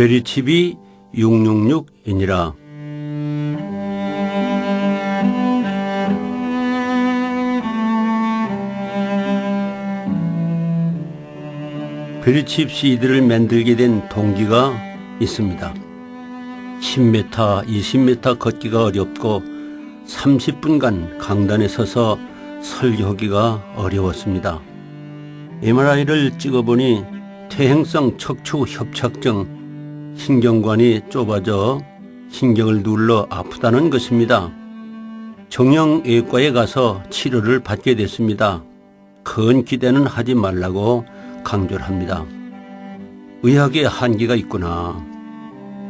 베리칩이 666이니라. 베리칩 CD를 만들게 된 동기가 있습니다. 10m, 20m 걷기가 어렵고 30분간 강단에 서서 설교하기가 어려웠습니다. MRI를 찍어보니 퇴행성 척추 협착증, 신경관이 좁아져 신경을 눌러 아프다는 것입니다. 정형외과에 가서 치료를 받게 됐습니다. 큰 기대는 하지 말라고 강조를 합니다. 의학에 한계가 있구나.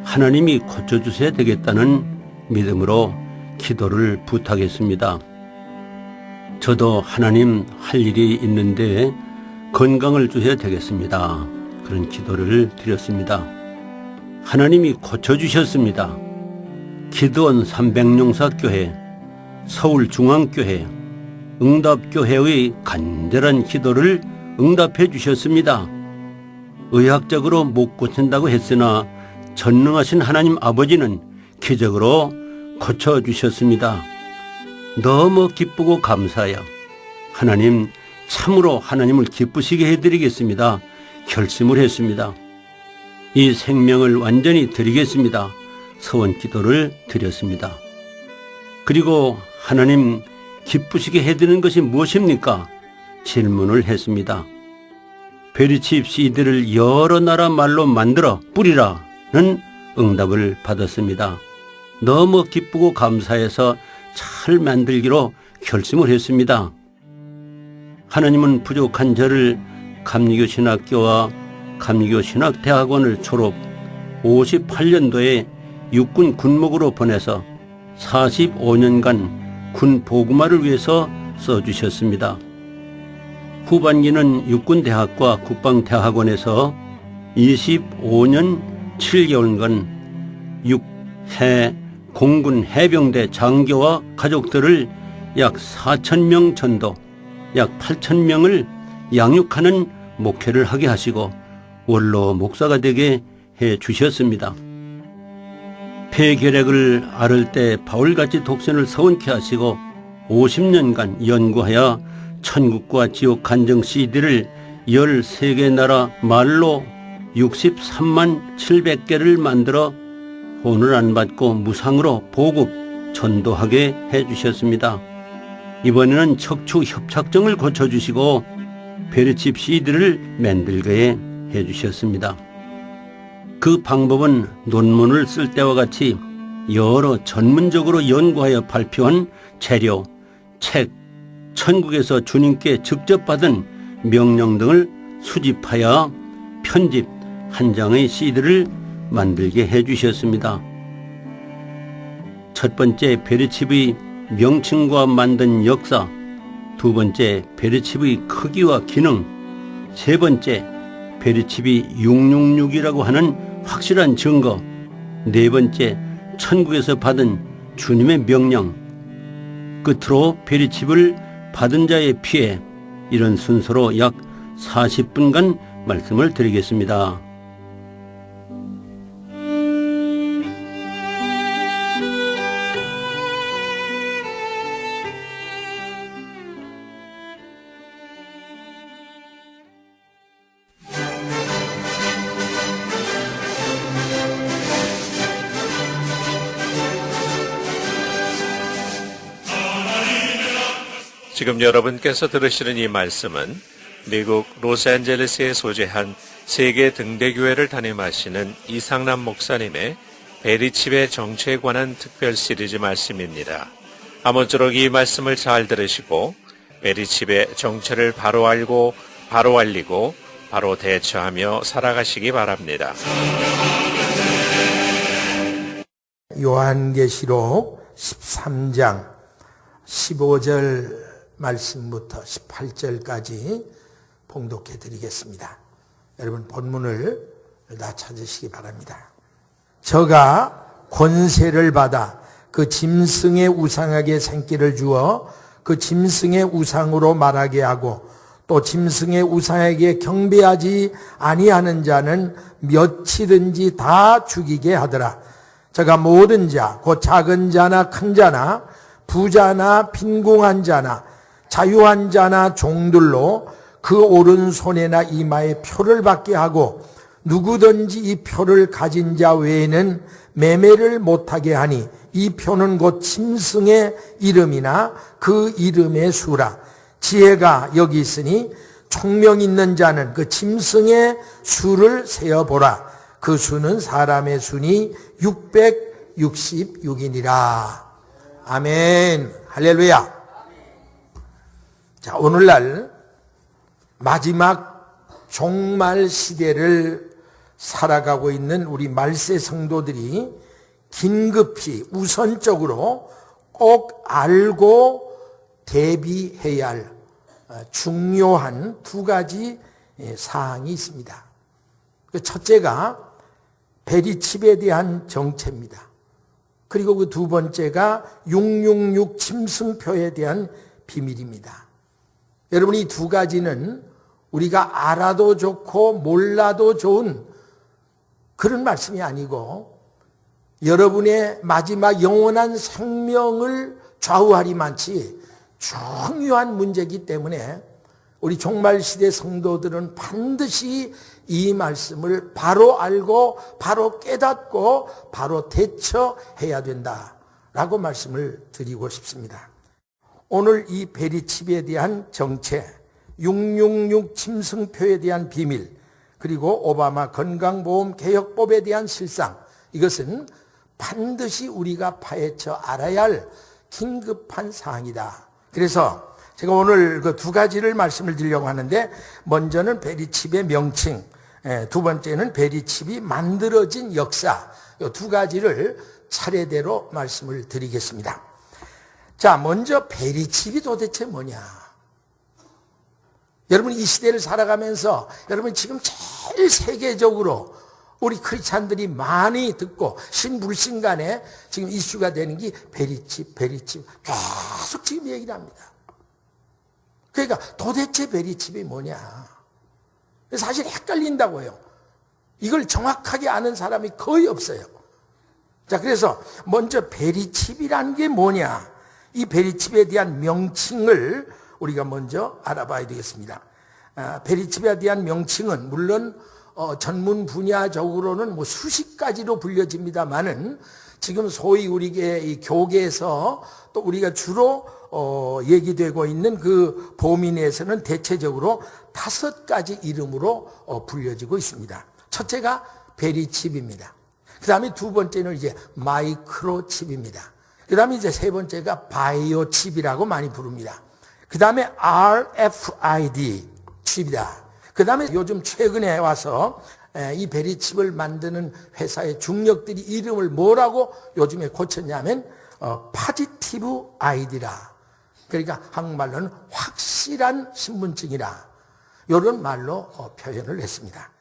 하나님이 고쳐주셔야 되겠다는 믿음으로 기도를 부탁했습니다. 저도 하나님 할 일이 있는데 건강을 주셔야 되겠습니다. 그런 기도를 드렸습니다. 하나님이 고쳐주셨습니다. 기도원 300용사교회, 서울중앙교회, 응답교회의 간절한 기도를 응답해 주셨습니다. 의학적으로 못 고친다고 했으나 전능하신 하나님 아버지는 기적으로 고쳐주셨습니다. 너무 기쁘고 감사해요. 하나님, 참으로 하나님을 기쁘시게 해드리겠습니다. 결심을 했습니다. 이 생명을 완전히 드리겠습니다. 서원 기도를 드렸습니다. 그리고 하나님 기쁘시게 해드리는 것이 무엇입니까? 질문을 했습니다. 베리칩 CD를 여러 나라 말로 만들어 뿌리라는 응답을 받았습니다. 너무 기쁘고 감사해서 잘 만들기로 결심을 했습니다. 하나님은 부족한 저를 감리교신학교와 감리교신학대학원을 졸업 58년도에 육군 군목으로 보내서 45년간 군 보구마를 위해서 써주셨습니다. 후반기는 육군대학과 국방대학원에서 25년 7개월간 육해 공군 해병대 장교와 가족들을 약 4,000명 전도, 약 8,000명을 양육하는 목회를 하게 하시고 원로 목사가 되게 해 주셨습니다. 폐결핵을 앓을 때 바울같이 독선을 서원케 하시고 50년간 연구하여 천국과 지옥 간증 CD를 13개 나라 말로 63만 700개를 만들어 혼을 안 받고 무상으로 보급, 전도하게 해주셨습니다. 이번에는 척추 협착증을 고쳐주시고 베리칩 CD를 만들게 해주셨습니다. 그 방법은 논문을 쓸 때와 같이 여러 전문적으로 연구하여 발표한 재료, 책, 천국에서 주님께 직접 받은 명령 등을 수집하여 편집 한 장의 CD를 만들게 해주셨습니다. 첫 번째 베리칩의 명칭과 만든 역사, 두 번째 베리칩의 크기와 기능, 세 번째 베리칩이 666이라고 하는 확실한 증거, 네 번째 천국에서 받은 주님의 명령, 끝으로 베리칩을 받은 자의 피해, 이런 순서로 약 40분간 말씀을 드리겠습니다. 지금 여러분께서 들으시는 이 말씀은 미국 로스앤젤레스에 소재한 세계 등대교회를 담임하시는 이상남 목사님의 베리칩의 정체에 관한 특별 시리즈 말씀입니다. 아무쪼록 이 말씀을 잘 들으시고 베리칩의 정체를 바로 알고 바로 알리고 바로 대처하며 살아가시기 바랍니다. 요한계시록 13장 15절 말씀부터 18절까지 봉독해 드리겠습니다. 여러분 본문을 다 찾으시기 바랍니다. 저가 권세를 받아 그 짐승의 우상에게 생기를 주어 그 짐승의 우상으로 말하게 하고 또 짐승의 우상에게 경배하지 아니하는 자는 몇이든지 다 죽이게 하더라. 저가 모든 자, 곧 작은 자나 큰 자나 부자나 빈궁한 자나 자유한 자나 종들로 그 오른손에나 이마에 표를 받게 하고 누구든지 이 표를 가진 자 외에는 매매를 못하게 하니 이 표는 곧 짐승의 이름이나 그 이름의 수라. 지혜가 여기 있으니 총명 있는 자는 그 짐승의 수를 세어보라. 그 수는 사람의 수니 666이니라. 아멘. 할렐루야. 자, 오늘날 마지막 종말 시대를 살아가고 있는 우리 말세 성도들이 긴급히 우선적으로 꼭 알고 대비해야 할 중요한 두 가지 사항이 있습니다. 첫째가 베리칩에 대한 정체입니다. 그리고 그 두 번째가 666 짐승표에 대한 비밀입니다. 여러분, 이 두 가지는 우리가 알아도 좋고 몰라도 좋은 그런 말씀이 아니고 여러분의 마지막 영원한 생명을 좌우하리만치 중요한 문제이기 때문에 우리 종말시대 성도들은 반드시 이 말씀을 바로 알고 바로 깨닫고 바로 대처해야 된다라고 말씀을 드리고 싶습니다. 오늘 이 베리칩에 대한 정체, 666 짐승표에 대한 비밀, 그리고 오바마 건강보험 개혁법에 대한 실상, 이것은 반드시 우리가 파헤쳐 알아야 할 긴급한 사항이다. 그래서 제가 오늘 그 두 가지를 말씀을 드리려고 하는데, 먼저는 베리칩의 명칭, 두 번째는 베리칩이 만들어진 역사, 이 두 가지를 차례대로 말씀을 드리겠습니다. 자, 먼저 베리칩이 도대체 뭐냐? 여러분, 이 시대를 살아가면서 여러분 지금 제일 세계적으로 우리 크리스찬들이 많이 듣고 신불신간에 지금 이슈가 되는 게 베리칩 계속 지금 얘기를 합니다. 그러니까 도대체 베리칩이 뭐냐? 사실 헷갈린다고요. 이걸 정확하게 아는 사람이 거의 없어요. 자, 그래서 먼저 베리칩이라는 게 뭐냐? 이 베리칩에 대한 명칭을 우리가 먼저 알아봐야 되겠습니다. 베리칩에 대한 명칭은 물론 전문 분야적으로는 뭐 수십 가지로 불려집니다만은 지금 소위 우리의 이 교계에서 또 우리가 주로 얘기되고 있는 그 범위 내에서는 대체적으로 5가지 이름으로 불려지고 있습니다. 첫째가 베리칩입니다. 그 다음에 두 번째는 이제 마이크로칩입니다. 그 다음에 이제 세 번째가 바이오칩이라고 많이 부릅니다. 그 다음에 RFID 칩이다. 그 다음에 요즘 최근에 와서 이 베리칩을 만드는 회사의 중력들이 이름을 뭐라고 요즘에 고쳤냐면 파지티브 아이디라. 그러니까 한국말로는 확실한 신분증이라. 이런 말로 표현을 했습니다.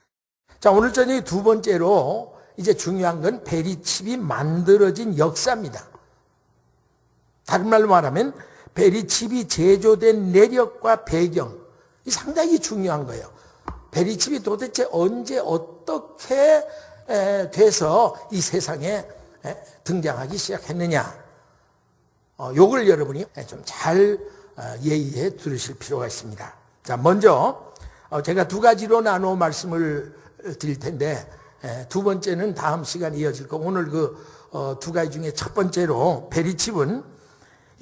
자, 오늘 저녁에 두 번째로 이제 중요한 건 베리칩이 만들어진 역사입니다. 다른 말로 말하면 베리칩이 제조된 내력과 배경, 이 상당히 중요한 거예요. 베리칩이 도대체 언제 어떻게 돼서 이 세상에 등장하기 시작했느냐, 요걸 여러분이 좀 잘 예의해 들으실 필요가 있습니다. 자, 먼저 제가 두 가지로 나누어 말씀을 드릴 텐데, 두 번째는 다음 시간에 이어질 거고, 오늘 그 두 가지 중에 첫 번째로 베리칩은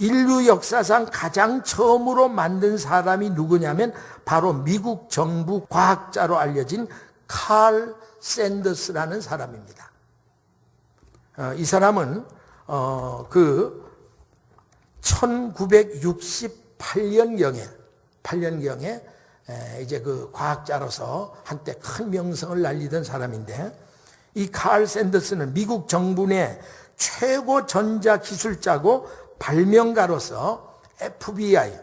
인류 역사상 가장 처음으로 만든 사람이 누구냐면 바로 미국 정부 과학자로 알려진 칼 샌더스라는 사람입니다. 이 사람은 그 1968년경에 이제 그 과학자로서 한때 큰 명성을 날리던 사람인데, 이 칼 샌더스는 미국 정부 내 최고 전자기술자고 발명가로서 FBI,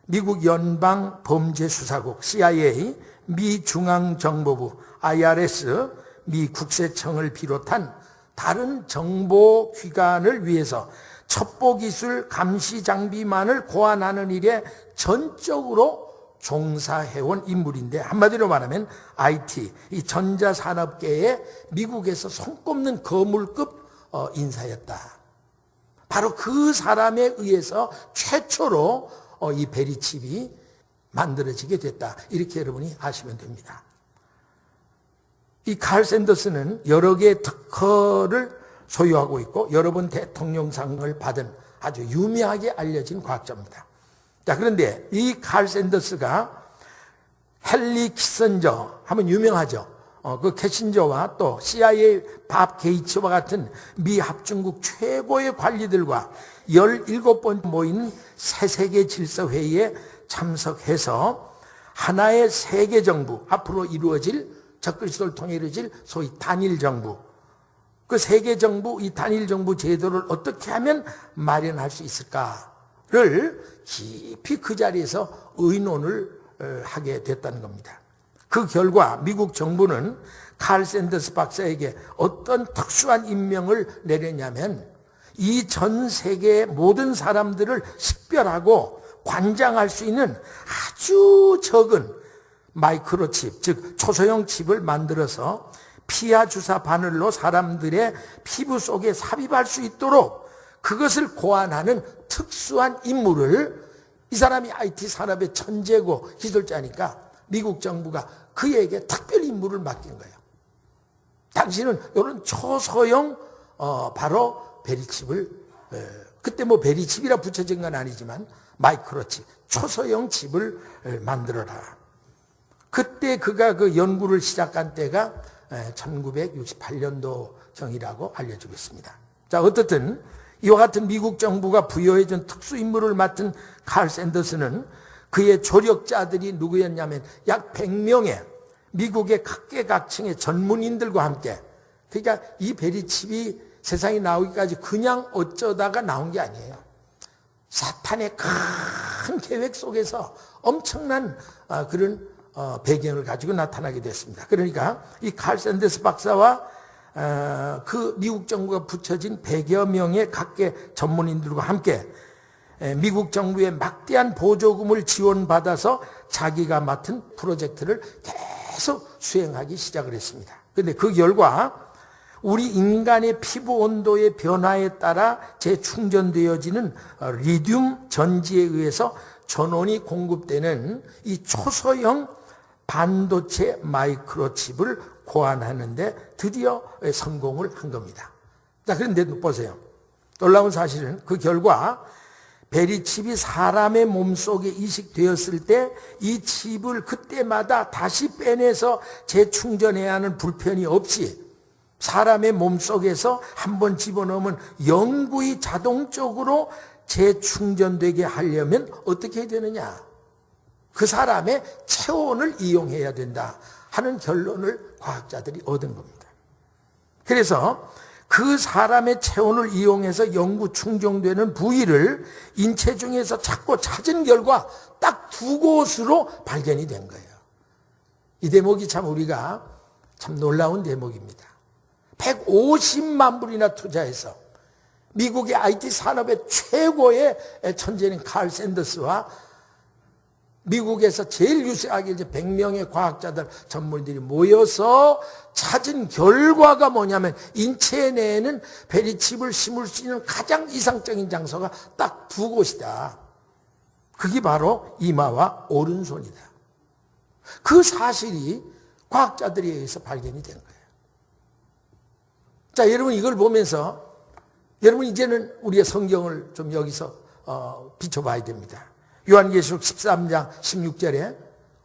미국 연방범죄수사국, CIA, 미 중앙정보부, IRS, 미 국세청을 비롯한 다른 정보기관을 위해서 첩보기술 감시 장비만을 고안하는 일에 전적으로 종사해온 인물인데 한마디로 말하면 IT, 이 전자산업계에 미국에서 손꼽는 거물급 인사였다. 바로 그 사람에 의해서 최초로 이 베리칩이 만들어지게 됐다. 이렇게 여러분이 아시면 됩니다. 이 칼 샌더스는 여러 개의 특허를 소유하고 있고 여러 번 대통령상을 받은 아주 유명하게 알려진 과학자입니다. 자, 그런데 이 칼 샌더스가 헨리 키슨저 하면 유명하죠. 그 키신저와 또 CIA 밥 게이츠와 같은 미 합중국 최고의 관리들과 17번 모인 새세계 질서회의에 참석해서 하나의 세계 정부, 앞으로 이루어질 적그리스도를 통해 이루어질 소위 단일 정부, 그 세계 정부, 이 단일 정부 제도를 어떻게 하면 마련할 수 있을까를 깊이 그 자리에서 의논을 하게 됐다는 겁니다. 그 결과 미국 정부는 칼 샌더스 박사에게 어떤 특수한 임명을 내렸냐면 이 전 세계의 모든 사람들을 식별하고 관장할 수 있는 아주 적은 마이크로칩, 즉 초소형 칩을 만들어서 피하 주사 바늘로 사람들의 피부 속에 삽입할 수 있도록 그것을 고안하는 특수한 인물을, 이 사람이 IT 산업의 천재고 기술자니까 미국 정부가 그에게 특별 임무를 맡긴 거예요. 당신은 이런 초소형 바로 베리칩을, 그때 뭐 베리칩이라 붙여진 건 아니지만 마이크로칩, 초소형 칩을 만들어라. 그때 그가 그 연구를 시작한 때가 1968년도경이라고 알려지고 있습니다. 자, 어떻든 이와 같은 미국 정부가 부여해준 특수 임무를 맡은 칼 샌더스는 그의 조력자들이 누구였냐면 약 100명의 미국의 각계각층의 전문인들과 함께, 그러니까 이 베리칩이 세상에 나오기까지 그냥 어쩌다가 나온 게 아니에요. 사탄의 큰 계획 속에서 엄청난 그런 배경을 가지고 나타나게 됐습니다. 그러니까 이 칼 샌더스 박사와 그 미국 정부가 붙여진 100여 명의 각계 전문인들과 함께 미국 정부의 막대한 보조금을 지원받아서 자기가 맡은 프로젝트를 계속 수행하기 시작을 했습니다. 그런데 그 결과 우리 인간의 피부 온도의 변화에 따라 재충전되어지는 리튬 전지에 의해서 전원이 공급되는 이 초소형 반도체 마이크로칩을 고안하는데 드디어 성공을 한 겁니다. 자, 그런데 보세요. 놀라운 사실은 그 결과 베리칩이 사람의 몸속에 이식되었을 때 이 칩을 그때마다 다시 빼내서 재충전해야 하는 불편이 없이 사람의 몸속에서 한번 집어넣으면 영구히 자동적으로 재충전되게 하려면 어떻게 해야 되느냐? 그 사람의 체온을 이용해야 된다 하는 결론을 과학자들이 얻은 겁니다. 그래서 그 사람의 체온을 이용해서 영구 충전되는 부위를 인체 중에서 찾고 찾은 결과 딱 2곳으로 발견이 된 거예요. 이 대목이 참 우리가 참 놀라운 대목입니다. 150만 불이나 투자해서 미국의 IT 산업의 최고의 천재인 칼 샌더스와 미국에서 제일 유수하게 이제 100명의 과학자들, 전문인들이 모여서 찾은 결과가 뭐냐면 인체 내에는 베리칩을 심을 수 있는 가장 이상적인 장소가 딱 2곳이다. 그게 바로 이마와 오른손이다. 그 사실이 과학자들에 의해서 발견이 된 거예요. 자, 여러분 이걸 보면서 여러분 이제는 우리의 성경을 좀 여기서 비춰봐야 됩니다. 요한계시록 13장 16절에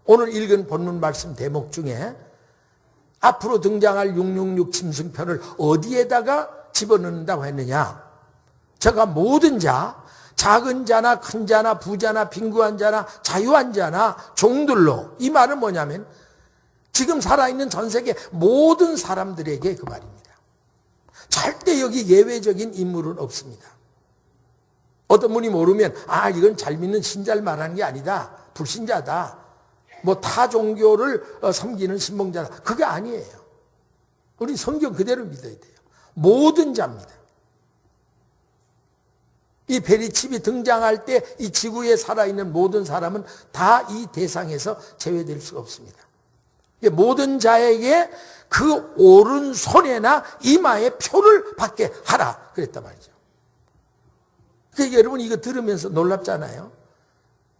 오늘 읽은 본문 말씀 대목 중에 앞으로 등장할 666 짐승편을 어디에다가 집어넣는다고 했느냐? 저가 모든 자, 작은 자나 큰 자나 부자나 빈구한 자나 자유한 자나 종들로, 이 말은 뭐냐면 지금 살아있는 전 세계 모든 사람들에게 그 말입니다. 절대 여기 예외적인 인물은 없습니다. 어떤 분이 모르면 이건 잘 믿는 신자를 말하는 게 아니다, 불신자다, 뭐 타 종교를 섬기는 신봉자다, 그게 아니에요. 우리 성경 그대로 믿어야 돼요. 모든 자입니다. 이 베리칩이 등장할 때 이 지구에 살아있는 모든 사람은 다 이 대상에서 제외될 수가 없습니다. 모든 자에게 그 오른손에나 이마에 표를 받게 하라 그랬단 말이죠. 그러니까 여러분 이거 들으면서 놀랍잖아요.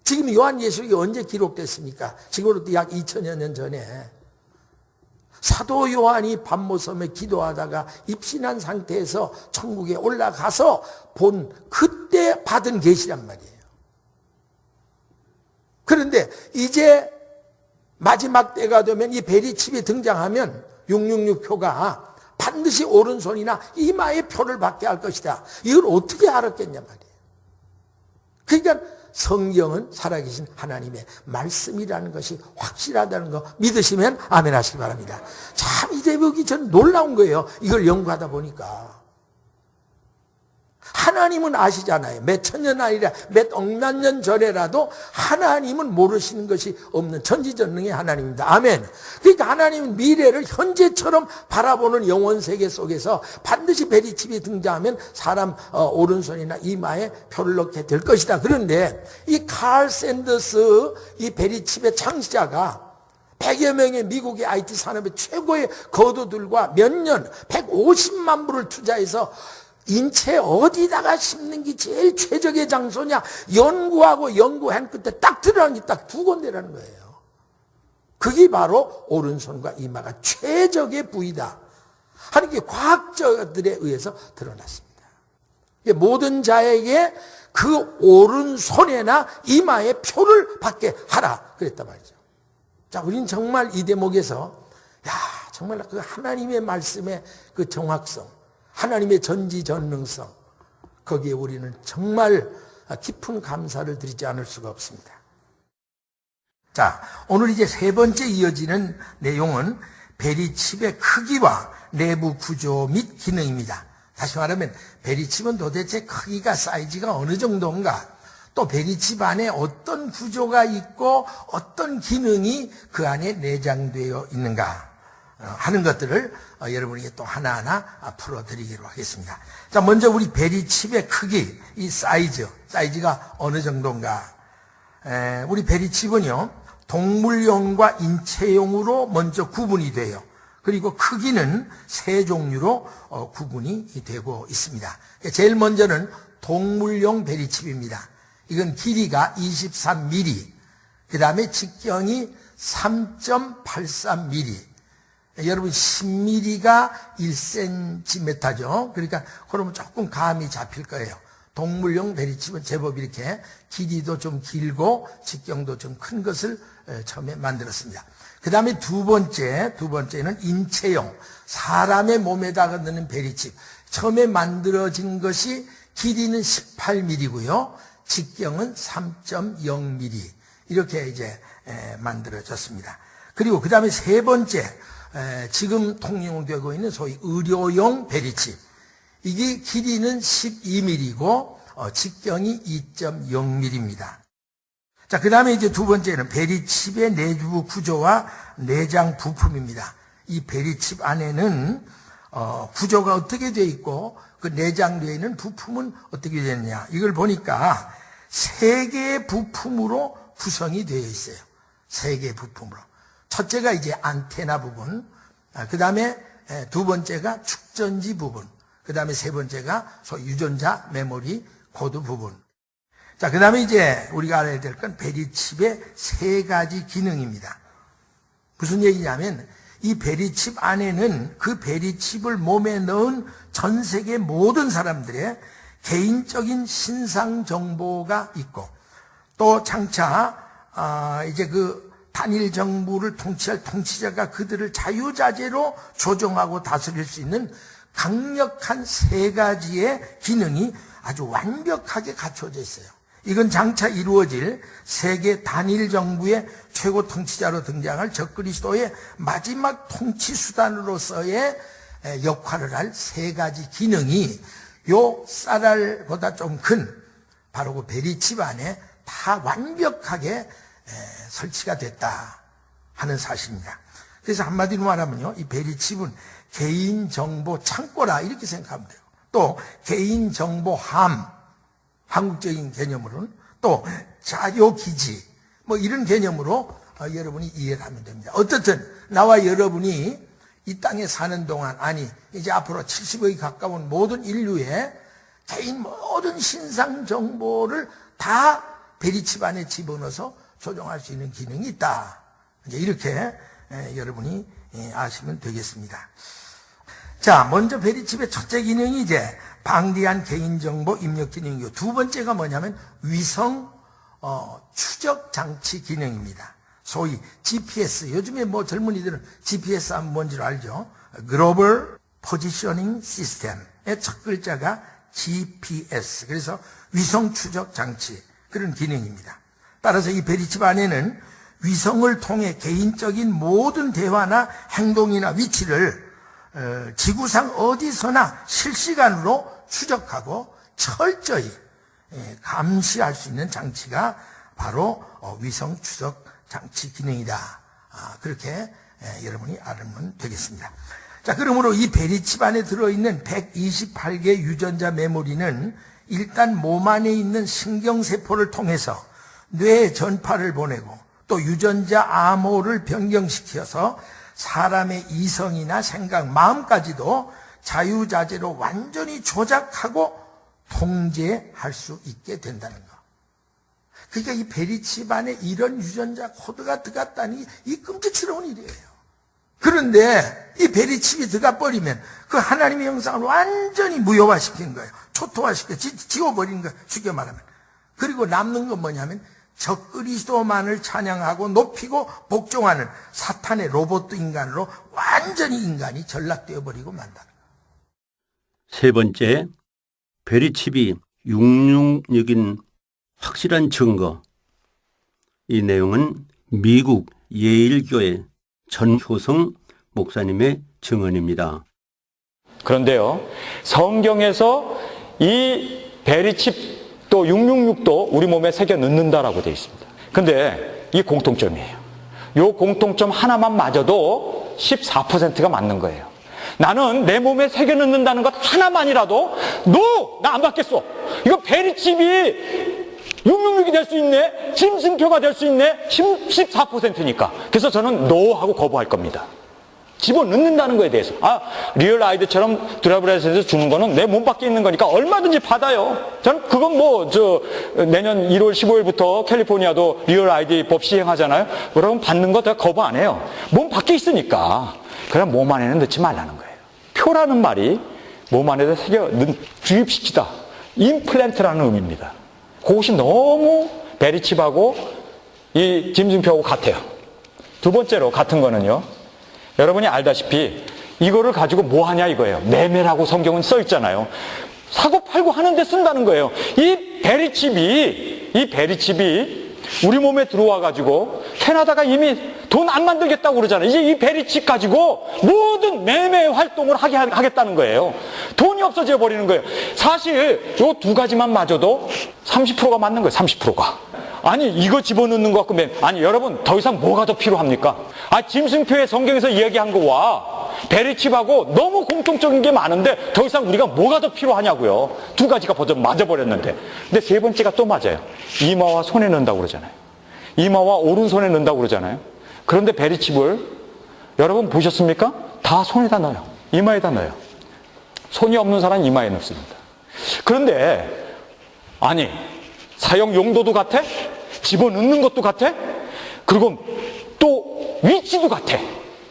지금 요한예술이 언제 기록됐습니까? 지금으로부터 약 2000여 년 전에 사도 요한이 밤모섬에 기도하다가 입신한 상태에서 천국에 올라가서 본 그때 받은 계시란 말이에요. 그런데 이제 마지막 때가 되면 이 베리칩이 등장하면 666표가 반드시 오른손이나 이마에 표를 받게 할 것이다. 이걸 어떻게 알았겠냐 말이에요. 그러니까 성경은 살아계신 하나님의 말씀이라는 것이 확실하다는 거 믿으시면 아멘 하시기 바랍니다. 참 이 대목이 전 놀라운 거예요. 이걸 연구하다 보니까. 하나님은 아시잖아요. 몇 천년 아니라 몇 억만 년 전에라도 하나님은 모르시는 것이 없는 전지전능의 하나님입니다. 아멘. 그러니까 하나님은 미래를 현재처럼 바라보는 영원 세계 속에서 반드시 베리칩이 등장하면 사람 오른손이나 이마에 표를 넣게 될 것이다. 그런데 이 칼 샌더스 이 베리칩의 창시자가 100여 명의 미국의 IT 산업의 최고의 거도들과 몇 년 150만 불을 투자해서 인체 어디다가 심는 게 제일 최적의 장소냐 연구하고 연구한 끝에 딱 드러난 게 딱 두 군데라는 거예요. 그게 바로 오른손과 이마가 최적의 부위다 하는 게 과학자들에 의해서 드러났습니다. 모든 자에게 그 오른손에나 이마에 표를 받게 하라 그랬단 말이죠. 자, 우리는 정말 이 대목에서 정말 그 하나님의 말씀의 그 정확성, 하나님의 전지전능성, 거기에 우리는 정말 깊은 감사를 드리지 않을 수가 없습니다. 자, 오늘 이제 세 번째 이어지는 내용은 베리칩의 크기와 내부 구조 및 기능입니다. 다시 말하면 베리칩은 도대체 크기가 사이즈가 어느 정도인가, 또 베리칩 안에 어떤 구조가 있고 어떤 기능이 그 안에 내장되어 있는가 하는 것들을 여러분에게 또 하나하나 풀어드리기로 하겠습니다. 자, 먼저 우리 베리칩의 크기, 이 사이즈가 어느 정도인가. 우리 베리칩은요, 동물용과 인체용으로 먼저 구분이 돼요. 그리고 크기는 세 종류로 구분이 되고 있습니다. 제일 먼저는 동물용 베리칩입니다. 이건 길이가 23mm, 그 다음에 직경이 3.83mm, 여러분 10mm가 1cm죠. 그러니까 그러면 조금 감이 잡힐 거예요. 동물용 베리칩은 제법 이렇게 길이도 좀 길고 직경도 좀 큰 것을 처음에 만들었습니다. 그 다음에 두 번째는 인체용, 사람의 몸에다가 넣는 베리칩. 처음에 만들어진 것이 길이는 18mm고요. 직경은 3.0mm. 이렇게 이제 만들어졌습니다. 그리고 그 다음에 세 번째, 지금 통용되고 있는 소위 의료용 베리칩. 이게 길이는 12mm고 직경이 2.0mm입니다. 자, 그 다음에 이제 두 번째는 베리칩의 내부 구조와 내장 부품입니다. 이 베리칩 안에는 구조가 어떻게 되어 있고 그 내장되어 있는 부품은 어떻게 되느냐. 이걸 보니까 세 개의 부품으로 구성이 되어 있어요. 세 개의 부품으로. 첫째가 이제 안테나 부분, 그 다음에 두 번째가 축전지 부분, 그 다음에 세 번째가 소위 유전자 메모리 코드 부분. 자, 그 다음에 이제 우리가 알아야 될 건 베리칩의 세 가지 기능입니다. 무슨 얘기냐면 이 베리칩 안에는 그 베리칩을 몸에 넣은 전 세계 모든 사람들의 개인적인 신상 정보가 있고, 또 장차 이제 그 단일 정부를 통치할 통치자가 그들을 자유자재로 조종하고 다스릴 수 있는 강력한 세 가지의 기능이 아주 완벽하게 갖춰져 있어요. 이건 장차 이루어질 세계 단일 정부의 최고 통치자로 등장할 적그리스도의 마지막 통치 수단으로서의 역할을 할 세 가지 기능이 요 쌀알보다 좀 큰 바로 그 베리칩 안에 다 완벽하게 설치가 됐다 하는 사실입니다. 그래서 한마디로 말하면요, 이 베리칩은 개인정보 창고라 이렇게 생각하면 돼요. 또 개인정보함, 한국적인 개념으로는 또 자료기지 뭐 이런 개념으로 여러분이 이해를 하면 됩니다. 어떻든 나와 여러분이 이 땅에 사는 동안, 아니 이제 앞으로 70억이 가까운 모든 인류의 개인 모든 신상 정보를 다 베리칩 안에 집어넣어서 조정할 수 있는 기능이 있다. 이제 이렇게 여러분이 아시면 되겠습니다. 자, 먼저 베리칩의 첫째 기능이 이제 방대한 개인정보 입력 기능이고, 두 번째가 뭐냐면 위성 추적 장치 기능입니다. 소위 GPS, 요즘에 뭐 젊은이들은 GPS 하면 뭔지를 알죠. Global Positioning System의 첫 글자가 GPS, 그래서 위성 추적 장치, 그런 기능입니다. 따라서 이 베리칩 안에는 위성을 통해 개인적인 모든 대화나 행동이나 위치를 지구상 어디서나 실시간으로 추적하고 철저히 감시할 수 있는 장치가 바로 위성 추적 장치 기능이다. 그렇게 여러분이 알면 되겠습니다. 자, 그러므로 이 베리칩 안에 들어있는 128개 유전자 메모리는 일단 몸 안에 있는 신경세포를 통해서 뇌에 전파를 보내고, 또 유전자 암호를 변경시켜서 사람의 이성이나 생각, 마음까지도 자유자재로 완전히 조작하고 통제할 수 있게 된다는 거. 그러니까 이 베리칩 안에 이런 유전자 코드가 들어갔다니 이 끔찍스러운 일이에요. 그런데 이 베리칩이 들어가 버리면 그 하나님의 형상을 완전히 무효화시킨 거예요. 초토화시켜 지워버린 거예요. 쉽게 말하면. 그리고 남는 건 뭐냐면 적그리스도만을 찬양하고 높이고 복종하는 사탄의 로봇 인간으로 완전히 인간이 전락되어 버리고 만다는 거예요. 세 번째, 베리칩이 666인 확실한 증거. 이 내용은 미국 예일교회 전효성 목사님의 증언입니다. 그런데요, 성경에서 이 베리칩 또 666도 우리 몸에 새겨 넣는다라고 되어 있습니다. 근데 이 공통점이에요. 이 공통점 하나만 맞아도 14%가 맞는 거예요. 나는 내 몸에 새겨 넣는다는 것 하나만이라도 나 안 받겠어. 이거 베리칩이 666이 될 수 있네, 짐승표가 될 수 있네, 14%니까. 그래서 저는 하고 거부할 겁니다. 집어넣는다는 거에 대해서. 리얼 아이드처럼 드라이브레스에서 주는 거는 내 몸 밖에 있는 거니까 얼마든지 받아요. 저는 그건 내년 1월 15일부터 캘리포니아도 리얼 아이디 법 시행하잖아요. 그러면 받는 거 다 거부 안 해요. 몸 밖에 있으니까. 그럼 몸 안에는 넣지 말라는 거예요. 표라는 말이 몸 안에다 주입시키다. 임플란트라는 의미입니다. 그것이 너무 베리칩하고 이 짐승표하고 같아요. 두 번째로 같은 거는요, 여러분이 알다시피 이거를 가지고 뭐 하냐 이거예요. 매매라고 성경은 써 있잖아요. 사고 팔고 하는데 쓴다는 거예요. 이 베리칩이 우리 몸에 들어와 가지고 캐나다가 이미 돈 안 만들겠다고 그러잖아요. 이제 이 베리칩 가지고 모든 매매 활동을 하겠다는 거예요. 돈이 없어져 버리는 거예요. 사실 요 두 가지만 맞아도 30%가 맞는 거예요. 30%가. 아니 이거 집어넣는 것 같고 아니 여러분 더 이상 뭐가 더 필요합니까? 짐승표의 성경에서 이야기한 거와 베리칩하고 너무 공통적인 게 많은데 더 이상 우리가 뭐가 더 필요하냐고요. 두 가지가 벌써 맞아버렸는데. 근데 세 번째가 또 맞아요. 이마와 손에 넣는다고 그러잖아요. 이마와 오른손에 넣는다고 그러잖아요. 그런데 베리칩을 여러분 보셨습니까? 다 손에다 넣어요. 이마에다 넣어요. 손이 없는 사람은 이마에 넣습니다. 그런데 아니 사용 용도도 같아? 집어넣는 것도 같아? 그리고 또 위치도 같아.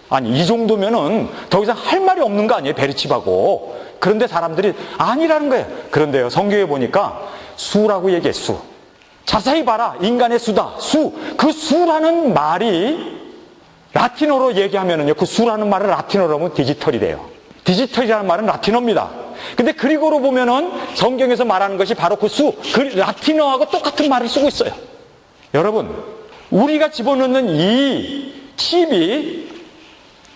아니 이 정도면은 더 이상 할 말이 없는 거 아니에요, 베리칩하고. 그런데 사람들이 아니라는 거예요. 그런데요, 성경에 보니까 수라고 얘기해. 수. 자세히 봐라. 인간의 수다. 수. 그 수라는 말이 라틴어로 얘기하면은요, 그 수라는 말을 라틴어로 하면 디지털이래요. 디지털이라는 말은 라틴어입니다. 근데 그리고로 보면은 성경에서 말하는 것이 바로 그 수, 그 라틴어하고 똑같은 말을 쓰고 있어요. 여러분, 우리가 집어넣는 이 칩이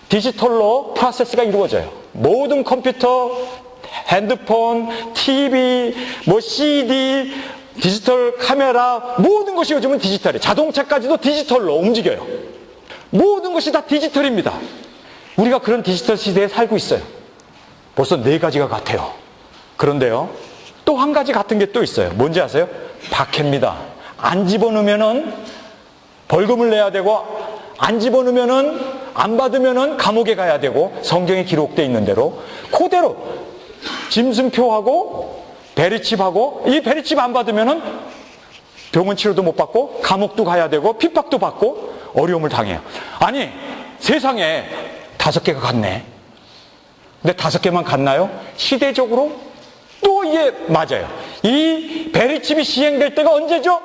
디지털로 프로세스가 이루어져요. 모든 컴퓨터, 핸드폰, TV, CD, 디지털 카메라, 모든 것이 요즘은 디지털이에요. 자동차까지도 디지털로 움직여요. 모든 것이 다 디지털입니다. 우리가 그런 디지털 시대에 살고 있어요. 벌써 4가지가 같아요. 그런데요, 또 한 가지 같은 게 또 있어요. 뭔지 아세요? 박해입니다. 안 집어넣으면은 벌금을 내야 되고, 안 집어넣으면은, 안 받으면은 감옥에 가야 되고, 성경에 기록되어 있는 대로 그대로 짐승표하고 베리칩하고, 이 베리칩 안 받으면은 병원 치료도 못 받고 감옥도 가야 되고 핍박도 받고 어려움을 당해요. 아니, 세상에 5개가 같네. 근데 5개만 같나요? 시대적으로 또 이게 맞아요. 이 베리칩이 시행될 때가 언제죠?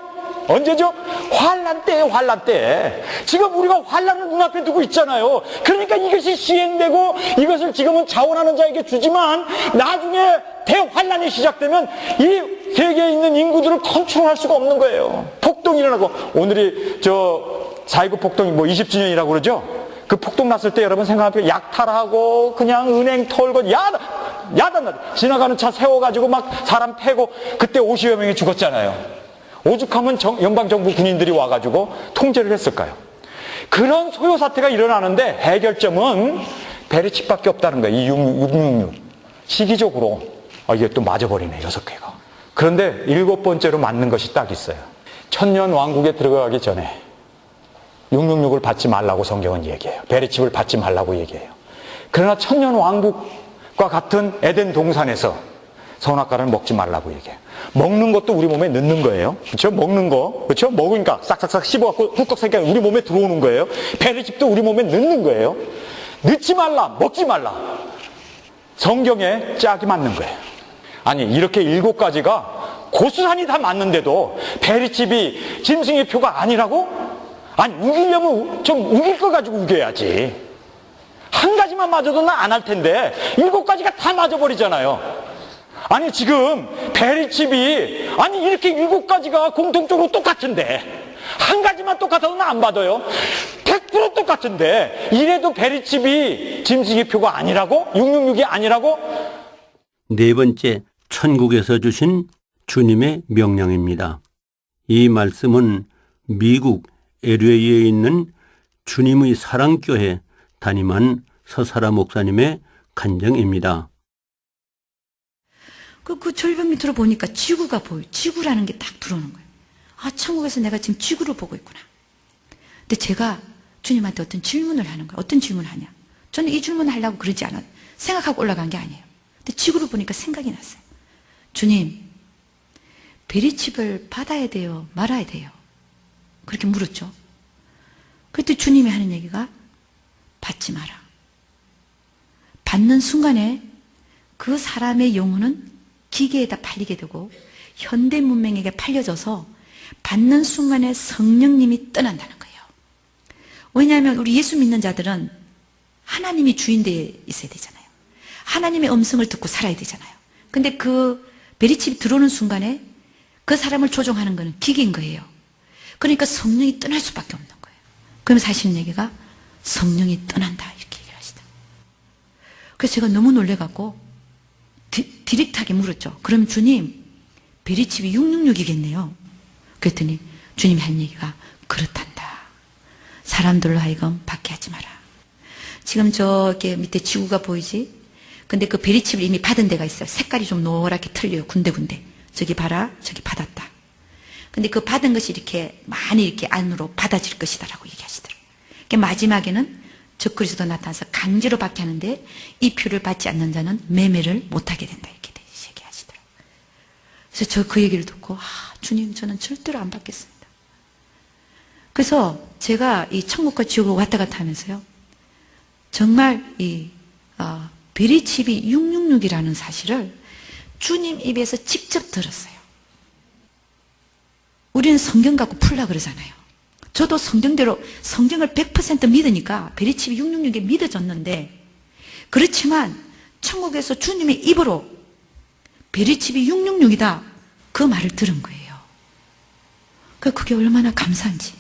언제죠? 환란 때예요, 환란 때. 지금 우리가 환란을 눈앞에 두고 있잖아요. 그러니까 이것이 시행되고 이것을 지금은 자원하는 자에게 주지만 나중에 대환란이 시작되면 이 세계에 있는 인구들을 컨트롤할 수가 없는 거예요. 폭동이 일어나고, 오늘이 4.19 폭동이 20주년이라고 그러죠? 그 폭동 났을 때 여러분 생각하면 약탈하고 그냥 은행 털고 야단 지나가는 차 세워가지고 막 사람 패고, 그때 50여 명이 죽었잖아요. 오죽하면 연방정부 군인들이 와가지고 통제를 했을까요? 그런 소요 사태가 일어나는데 해결점은 베리칩밖에 없다는 거예요. 이 666. 시기적으로 이게 또 맞아버리네, 6개가. 그런데 7번째로 맞는 것이 딱 있어요. 천년 왕국에 들어가기 전에 666을 받지 말라고 성경은 얘기해요. 베리칩을 받지 말라고 얘기해요. 그러나 천년 왕국과 같은 에덴 동산에서 선악과를 먹지 말라고 얘기해요. 먹는 것도 우리 몸에 넣는 거예요. 그렇죠? 먹는 거. 그렇죠? 먹으니까 싹싹싹 씹어갖고 훅떡 새끼가 우리 몸에 들어오는 거예요. 베리칩도 우리 몸에 넣는 거예요. 넣지 말라, 먹지 말라. 성경에 짝이 맞는 거예요. 아니, 이렇게 7가지가 고스란히 다 맞는데도 베리칩이 짐승의 표가 아니라고? 아니, 우기려면 좀 우길 거 가지고 우겨야지. 한 가지만 맞아도 나 안 할 텐데 7가지가 다 맞아버리잖아요. 아니, 지금 베리칩이 이렇게 7가지가 공통적으로 똑같은데 한 가지만 똑같아도 나 안 받아요. 100% 똑같은데 이래도 베리칩이 짐승의 표가 아니라고? 666이 아니라고? 4번째, 천국에서 주신 주님의 명령입니다. 이 말씀은 미국 LA에 있는 주님의 사랑교회 담임한 서사라 목사님의 간증입니다. 그 절벽 밑으로 보니까 지구가 보여요. 지구라는 게 딱 들어오는 거예요. 아, 천국에서 내가 지금 지구를 보고 있구나. 근데 제가 주님한테 어떤 질문을 하는 거예요. 어떤 질문을 하냐. 저는 이 질문을 하려고 그러지 않아. 생각하고 올라간 게 아니에요. 근데 지구를 보니까 생각이 났어요. 주님, 베리칩을 받아야 돼요? 말아야 돼요? 그렇게 물었죠. 그때 주님이 하는 얘기가 받지 마라. 받는 순간에 그 사람의 영혼은 기계에다 팔리게 되고 현대 문명에게 팔려져서 받는 순간에 성령님이 떠난다는 거예요. 왜냐하면 우리 예수 믿는 자들은 하나님이 주인되어 있어야 되잖아요. 하나님의 음성을 듣고 살아야 되잖아요. 근데 그 베리칩이 들어오는 순간에 그 사람을 조종하는 것은 기계인 거예요. 그러니까 성령이 떠날 수밖에 없는 거예요. 그러면서 하시는 얘기가 성령이 떠난다, 이렇게 얘기를 하시더라고요. 그래서 제가 너무 놀래갖고 디렉트하게 물었죠. 그럼 주님, 베리칩이 666이겠네요. 그랬더니 주님이 한 얘기가 그렇단다. 사람들로 하여금 받게 하지 마라. 지금 저기 밑에 지구가 보이지? 근데 그 베리칩을 이미 받은 데가 있어요. 색깔이 좀 노랗게 틀려요. 군데군데. 저기 봐라, 저기 받았다. 근데 그 받은 것이 이렇게 많이 이렇게 안으로 받아질 것이다라고 얘기하시더라고요. 그러니까 마지막에는 적그리스도 나타나서 강제로 받게 하는데 이 표를 받지 않는 자는 매매를 못하게 된다, 이렇게 얘기하시더라고요. 그래서 저 그 얘기를 듣고 주님, 저는 절대로 안 받겠습니다. 그래서 제가 이 천국과 지옥을 왔다 갔다 하면서요, 정말 이 베리칩이 666이라는 사실을 주님 입에서 직접 들었어요. 우리는 성경 갖고 풀라 그러잖아요. 저도 성경대로 성경을 100% 믿으니까 베리칩이 666에 믿어졌는데, 그렇지만 천국에서 주님의 입으로 베리칩이 666이다, 그 말을 들은 거예요. 그게 얼마나 감사한지.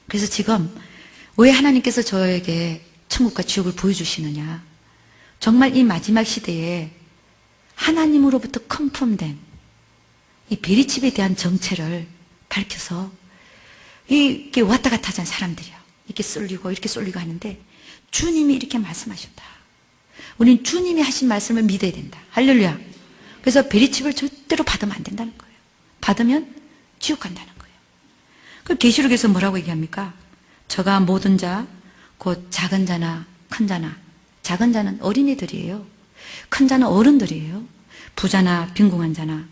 그래서 지금 왜 하나님께서 저에게 천국과 지옥을 보여주시느냐, 정말 이 마지막 시대에 하나님으로부터 컨펌된 이 베리칩에 대한 정체를 밝혀서 이게 왔다 갔다 하잖아요, 사람들이요. 이렇게 쏠리고 이렇게 쏠리고 하는데 주님이 이렇게 말씀하셨다. 우리는 주님이 하신 말씀을 믿어야 된다. 할렐루야. 그래서 베리칩을 절대로 받으면 안 된다는 거예요. 받으면 지옥 간다는 거예요. 그 계시록에서 뭐라고 얘기합니까? 저가 모든 자, 곧 작은 자나 큰 자나, 작은 자는 어린이들이에요. 큰 자는 어른들이에요. 부자나 빈궁한 자나,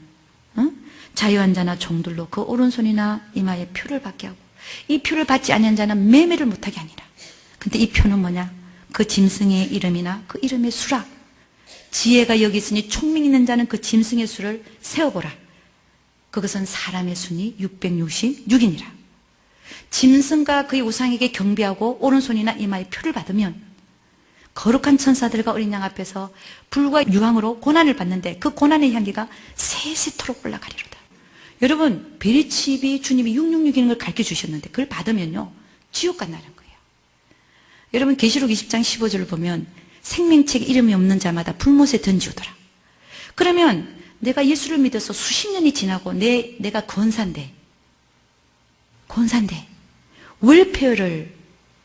자유한 자나 종들로 그 오른손이나 이마에 표를 받게 하고, 이 표를 받지 않은 자는 매매를 못하게 하니라. 근데 이 표는 뭐냐? 그 짐승의 이름이나 그 이름의 수라. 지혜가 여기 있으니 총명 있는 자는 그 짐승의 수를 세어보라. 그것은 사람의 순이 666이니라. 짐승과 그의 우상에게 경배하고 오른손이나 이마에 표를 받으면 거룩한 천사들과 어린 양 앞에서 불과 유황으로 고난을 받는데 그 고난의 향기가 세세토록 올라가리로다. 여러분, 베리칩이 주님이 666이라는 걸 가르쳐 주셨는데 그걸 받으면요 지옥 간다는 거예요. 여러분, 계시록 20장 15절을 보면 생명책에 이름이 없는 자마다 불못에 던지우더라. 그러면 내가 예수를 믿어서 수십 년이 지나고 내가 권사인데 웰페어를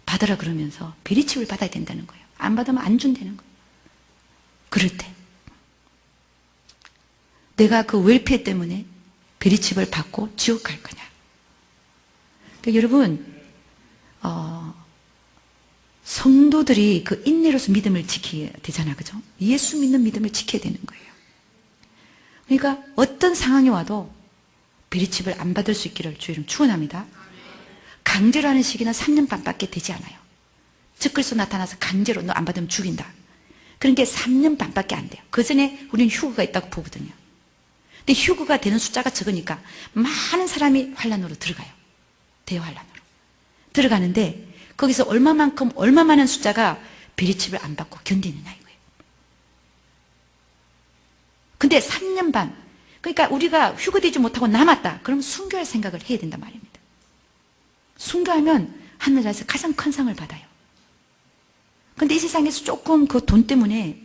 받으라 그러면서 베리칩을 받아야 된다는 거예요. 안 받으면 안 준다는 거예요. 그럴 때 내가 그 웰페어 때문에 베리칩을 받고 지옥 갈 거냐. 그러니까 여러분, 성도들이 그 인내로서 믿음을 지켜야 되잖아, 그죠? 예수 믿는 믿음을 지켜야 되는 거예요. 그러니까 어떤 상황이 와도 베리칩을 안 받을 수 있기를 주의 이름 축원합니다. 강제로 하는 시기는 3년 반밖에 되지 않아요. 적그리스도 나타나서 강제로 너 안 받으면 죽인다. 그런 게 3년 반밖에 안 돼요. 그 전에 우리는 휴거가 있다고 보거든요. 근데 휴거가 되는 숫자가 적으니까 많은 사람이 환란으로 들어가요. 대환란으로 들어가는데 거기서 얼마 많은 숫자가 베리칩을 안 받고 견디느냐 이거예요. 근데 3년 반, 그러니까 우리가 휴거되지 못하고 남았다. 그러면 순교할 생각을 해야 된단 말입니다. 순교하면 하늘나라에서 가장 큰 상을 받아요. 근데 이 세상에서 조금 그 돈 때문에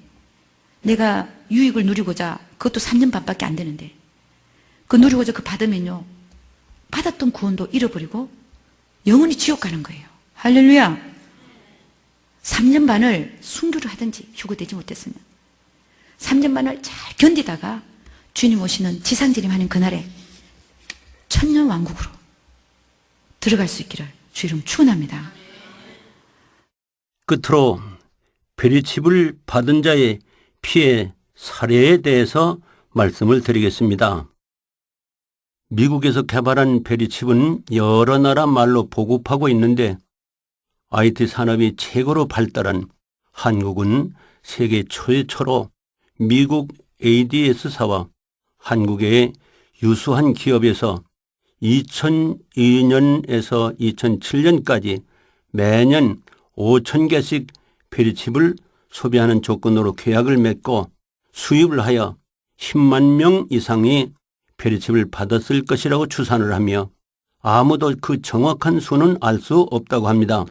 내가 유익을 누리고자, 그것도 3년 반밖에 안 되는데 그 누리고자 그 받으면요 받았던 구원도 잃어버리고 영원히 지옥 가는 거예요. 할렐루야. 3년 반을 순교를 하든지 휴거되지 못했으면 3년 반을 잘 견디다가 주님 오시는 지상재림하는 그날에 천년왕국으로 들어갈 수 있기를 주 이름 축원합니다. 끝으로 베리칩을 받은 자의 피해 사례에 대해서 말씀을 드리겠습니다. 미국에서 개발한 베리칩은 여러 나라 말로 보급하고 있는데 IT 산업이 최고로 발달한 한국은 세계 최초로 미국 ADS사와 한국의 유수한 기업에서 2002년에서 2007년까지 매년 5,000개씩 베리칩을 소비하는 조건으로 계약을 맺고 수입을 하여 10만 명 이상이 베리칩을 받았을 것이라고 추산을 하며 아무도 그 정확한 수는 알 수 없다고 합니다.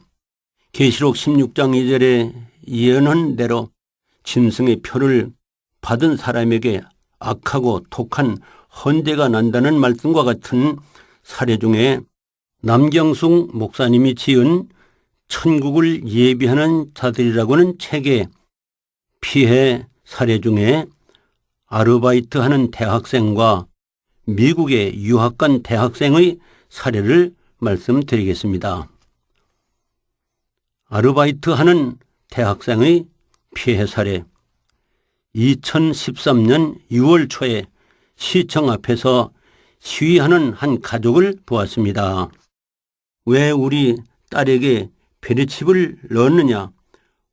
계시록 16장 2절에 예언한 대로 짐승의 표를 받은 사람에게 악하고 독한 헌대가 난다는 말씀과 같은 사례 중에 남경숙 목사님이 지은 천국을 예비하는 자들이라고는 책의 피해 사례 중에 아르바이트하는 대학생과 미국의 유학 간 대학생의 사례를 말씀드리겠습니다. 아르바이트하는 대학생의 피해 사례. 2013년 6월 초에 시청 앞에서 시위하는 한 가족을 보았습니다. 왜 우리 딸에게 베리칩을 넣었느냐?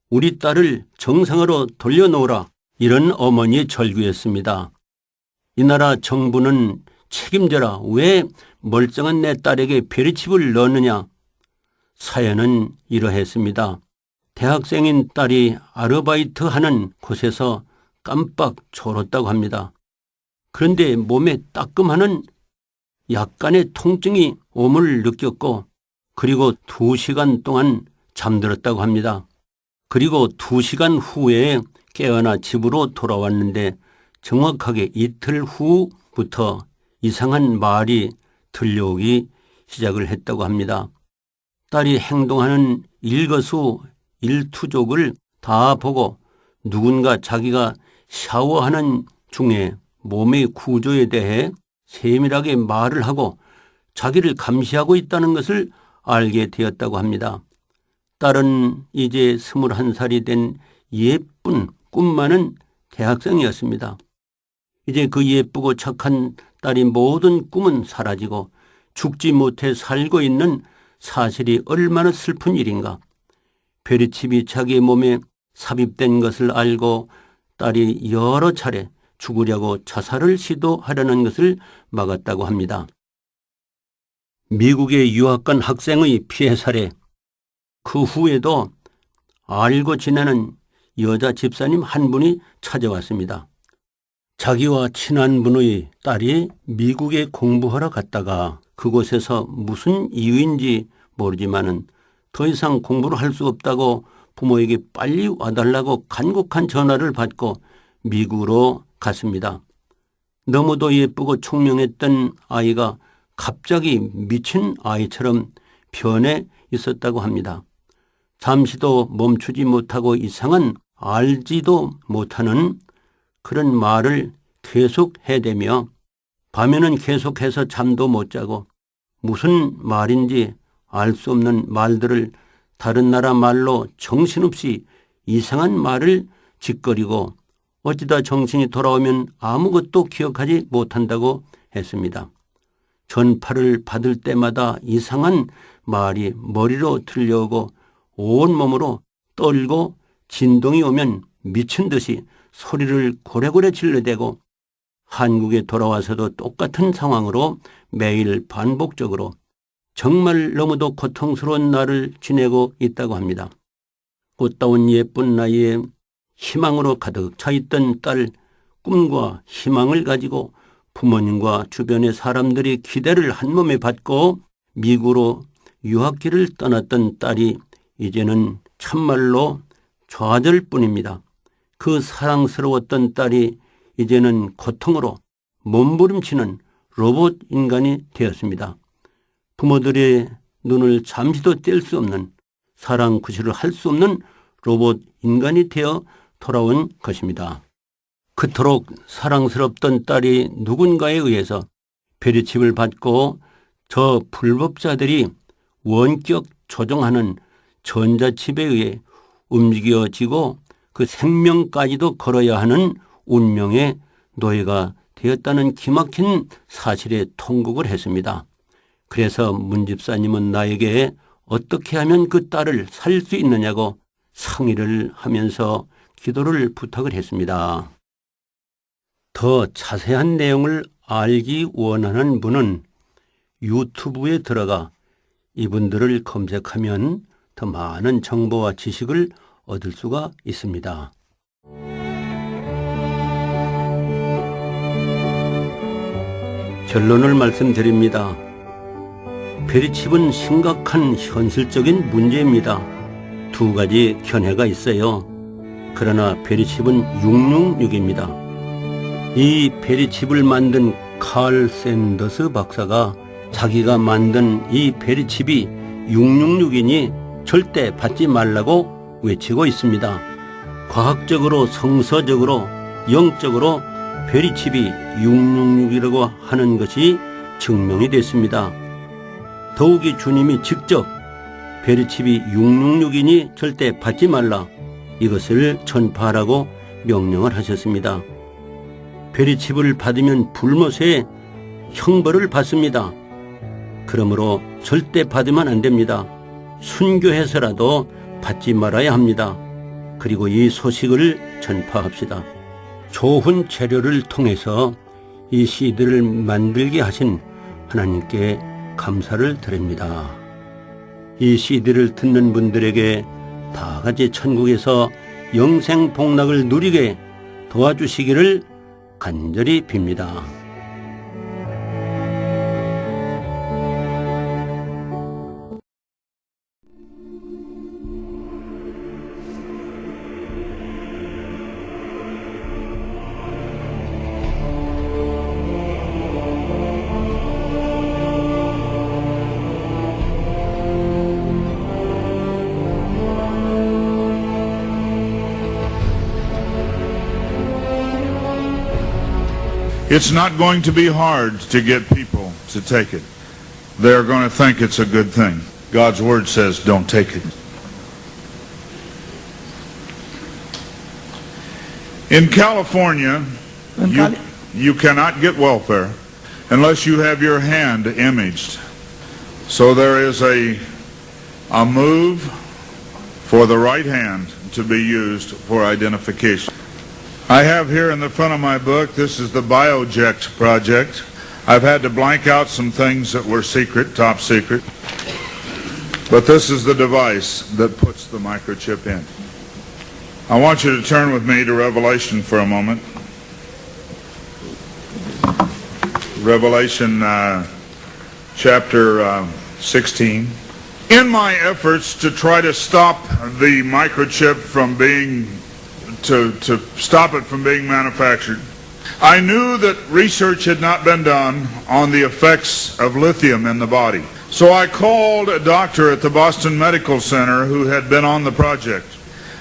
우리 딸을 정상으로 돌려놓으라. 이런 어머니의 절규였습니다. 이 나라 정부는 책임져라. 왜 멀쩡한 내 딸에게 베리칩을 넣느냐? 사연은 이러했습니다. 대학생인 딸이 아르바이트하는 곳에서 깜빡 졸았다고 합니다. 그런데 몸에 따끔하는 약간의 통증이 옴을 느꼈고 그리고 2시간 동안 잠들었다고 합니다. 그리고 2시간 후에 깨어나 집으로 돌아왔는데 정확하게 이틀 후부터 이상한 말이 들려오기 시작을 했다고 합니다. 딸이 행동하는 일거수일투족을 다 보고 누군가 자기가 샤워하는 중에 몸의 구조에 대해 세밀하게 말을 하고 자기를 감시하고 있다는 것을 알게 되었다고 합니다. 딸은 이제 21살이 된 예쁜 꿈 많은 대학생이었습니다. 이제 그 예쁘고 착한 딸이 모든 꿈은 사라지고 죽지 못해 살고 있는 사실이 얼마나 슬픈 일인가. 베리칩이 자기의 몸에 삽입된 것을 알고 딸이 여러 차례 죽으려고 자살을 시도하려는 것을 막았다고 합니다. 미국에 유학 간 학생의 피해 사례, 그 후에도 알고 지내는 여자 집사님 한 분이 찾아왔습니다. 자기와 친한 분의 딸이 미국에 공부하러 갔다가 그곳에서 무슨 이유인지 모르지만은 더 이상 공부를 할 수 없다고 부모에게 빨리 와달라고 간곡한 전화를 받고 미국으로 갔습니다. 너무도 예쁘고 총명했던 아이가 갑자기 미친 아이처럼 변해 있었다고 합니다. 잠시도 멈추지 못하고 이상한 알지도 못하는 그런 말을 계속 해대며 밤에는 계속해서 잠도 못 자고 무슨 말인지 알 수 없는 말들을 다른 나라 말로 정신없이 이상한 말을 짓거리고 어찌다 정신이 돌아오면 아무것도 기억하지 못한다고 했습니다. 전파를 받을 때마다 이상한 말이 머리로 들려오고 온몸으로 떨고 진동이 오면 미친 듯이 소리를 고래고래 질러대고 한국에 돌아와서도 똑같은 상황으로 매일 반복적으로 정말 너무도 고통스러운 날을 지내고 있다고 합니다. 꽃다운 예쁜 나이에 희망으로 가득 차 있던 딸, 꿈과 희망을 가지고 부모님과 주변의 사람들이 기대를 한몸에 받고 미국으로 유학길을 떠났던 딸이 이제는 참말로 좌절뿐입니다. 그 사랑스러웠던 딸이 이제는 고통으로 몸부림치는 로봇 인간이 되었습니다. 부모들의 눈을 잠시도 뗄 수 없는 사랑 구실을 할 수 없는 로봇 인간이 되어 돌아온 것입니다. 그토록 사랑스럽던 딸이 누군가에 의해서 베리칩을 받고 저 불법자들이 원격 조종하는 전자칩에 의해 움직여지고 그 생명까지도 걸어야 하는 운명의 노예가 되었다는 기막힌 사실에 통곡을 했습니다. 그래서 문 집사님은 나에게 어떻게 하면 그 딸을 살 수 있느냐고 상의를 하면서 기도를 부탁을 했습니다. 더 자세한 내용을 알기 원하는 분은 유튜브에 들어가 이분들을 검색하면 더 많은 정보와 지식을 얻을 수가 있습니다. 결론을 말씀드립니다. 베리칩은 심각한 현실적인 문제입니다. 두 가지 견해가 있어요. 그러나 베리칩은 666입니다. 이 베리칩을 만든 칼 샌더스 박사가 자기가 만든 이 베리칩이 666이니 절대 받지 말라고 외치고 있습니다. 과학적으로, 성서적으로, 영적으로 베리칩이 666이라고 하는 것이 증명이 됐습니다. 더욱이 주님이 직접 베리칩이 666이니 절대 받지 말라 이것을 전파하라고 명령을 하셨습니다. 베리칩을 받으면 불못에 형벌을 받습니다. 그러므로 절대 받으면 안 됩니다. 순교해서라도 받지 말아야 합니다. 그리고 이 소식을 전파합시다. 좋은 재료를 통해서 이 CD를 만들게 하신 하나님께 감사를 드립니다. 이 CD를 듣는 분들에게 다 같이 천국에서 영생 복락을 누리게 도와주시기를 간절히 빕니다. It's not going to be hard to get people to take it. They're going to think it's a good thing. God's word says, don't take it. In California, you cannot get welfare unless you have your hand imaged. So there is a move for the right hand to be used for identification. I have here in the front of my book, this is the BioJect project. I've had to blank out some things that were secret, top secret. But this is the device that puts the microchip in. I want you to turn with me to Revelation for a moment. Revelation chapter 16. In my efforts to try to stop the microchip from being, to stop it from being manufactured, I knew that research had not been done on the effects of lithium in the body. So I called a doctor at the Boston Medical Center who had been on the project.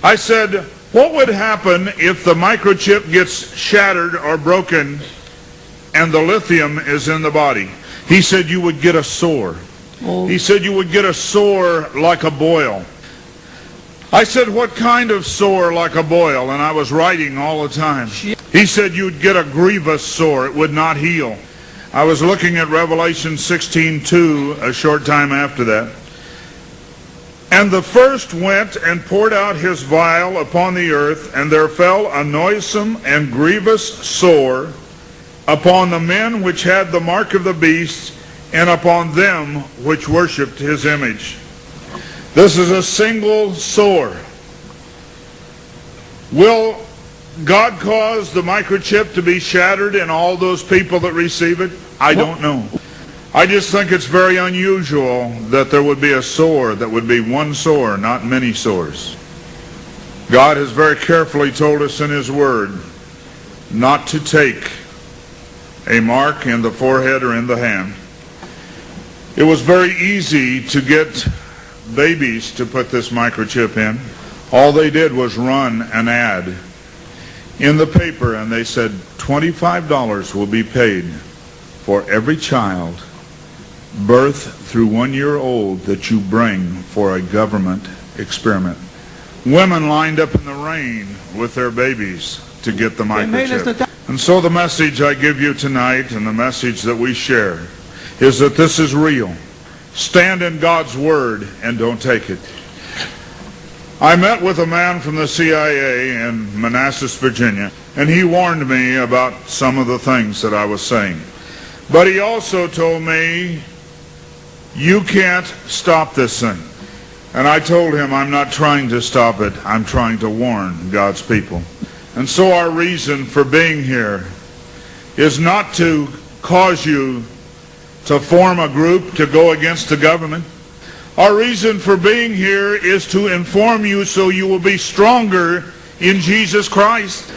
I said, what would happen if the microchip gets shattered or broken and the lithium is in the body? He said you would get a sore. He said you would get a sore like a boil. I said, what kind of sore like a boil? And I was writing all the time. He said you'd get a grievous sore. It would not heal. I was looking at Revelation 16:2 a short time after that. And the first went and poured out his vial upon the earth, and there fell a noisome and grievous sore upon the men which had the mark of the beast, and upon them which worshipped his image. This is a single sore. Will God cause the microchip to be shattered in all those people that receive it? I don't know. I just think it's very unusual that there would be a sore that would be one sore, not many sores. God has very carefully told us in his word not to take a mark in the forehead or in the hand. It was very easy to get babies to put this microchip in. All they did was run an ad in the paper, and they said $25 will be paid for every child birth through 1 year old that you bring for a government experiment. Women lined up in the rain with their babies to get the microchip. And so the message I give you tonight, and the message that we share, is that this is real. Stand in God's word and don't take it. I met with a man from the CIA in Manassas, Virginia, and he warned me about some of the things that I was saying. But he also told me, you can't stop this thing. And I told him, I'm not trying to stop it. I'm trying to warn God's people. And so our reason for being here is not to cause you to form a group to go against the government. Our reason for being here is to inform you so you will be stronger in Jesus Christ.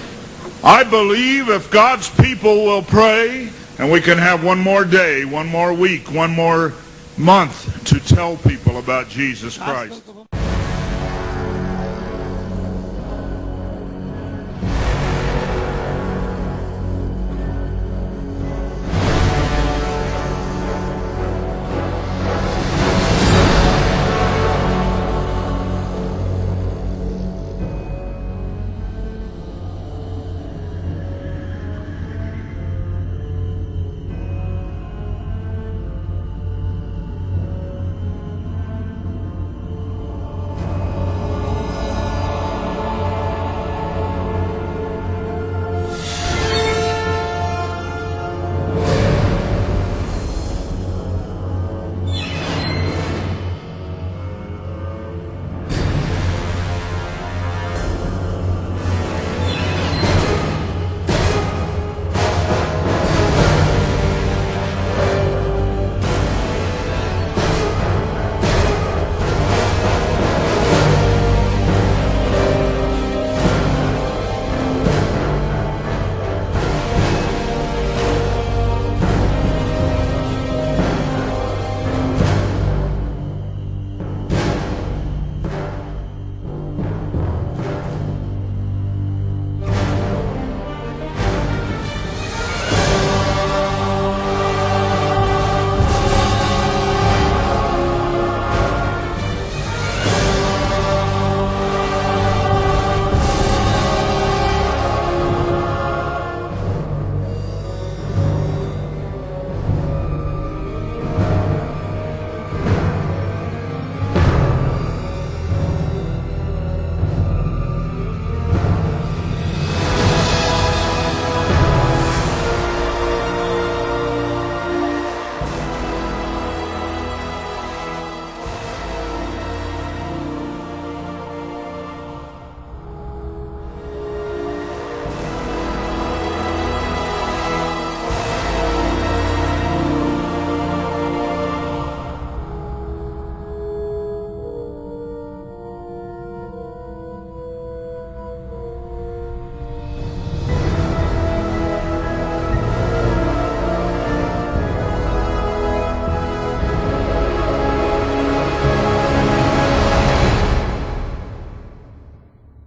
I believe if God's people will pray, and we can have one more day, one more week, one more month to tell people about Jesus Christ.